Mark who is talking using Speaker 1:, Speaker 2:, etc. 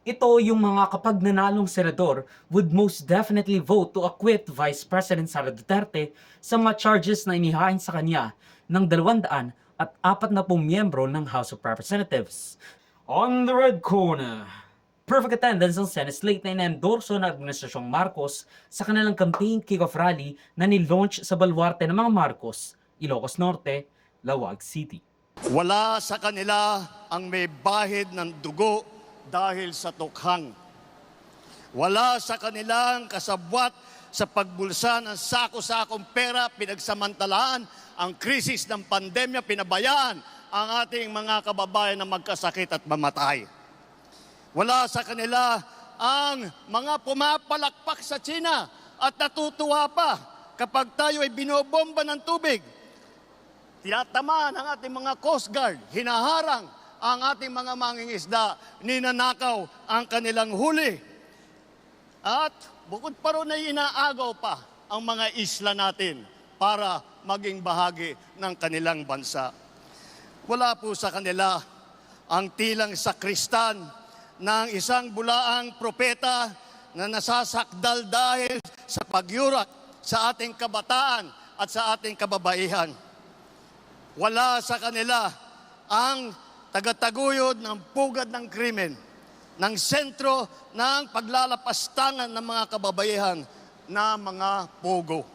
Speaker 1: Ito yung mga kapag nanalong senador would most definitely vote to acquit Vice President Sara Duterte sa mga charges na inihain sa kanya ng 240 miyembro ng House of Representatives. On the red corner, perfect attendance ang Senate slate na inendorso ng Administrasyong Marcos sa kanilang campaign kick-off rally na nilaunch sa baluarte ng mga Marcos, Ilocos Norte, Lawag City.
Speaker 2: Wala sa kanila ang may bahid ng dugo dahil sa tukhang. Wala sa kanilang kasabwat sa pagbulsa ng sako-sakong pera, pinagsamantalaan ang krisis ng pandemya, pinabayaan ang ating mga kababayan na magkasakit at mamatay. Wala sa kanila ang mga pumapalakpak sa China at natutuwa pa kapag tayo ay binobomba ng tubig. Tinatamaan ang ating mga Coast Guard, hinaharang ang ating mga mangingisda, ninanakaw ang kanilang huli. At bukod pa ron ay inaagaw pa ang mga isla natin para maging bahagi ng kanilang bansa. Wala po sa kanila ang tilang sakristan ng isang bulaang propeta na nasasakdal dahil sa pagyurak sa ating kabataan at sa ating kababaihan. Wala sa kanila ang tagataguyod ng pugad ng krimen, ng sentro ng paglalapastangan ng mga kababaihan na mga pogo.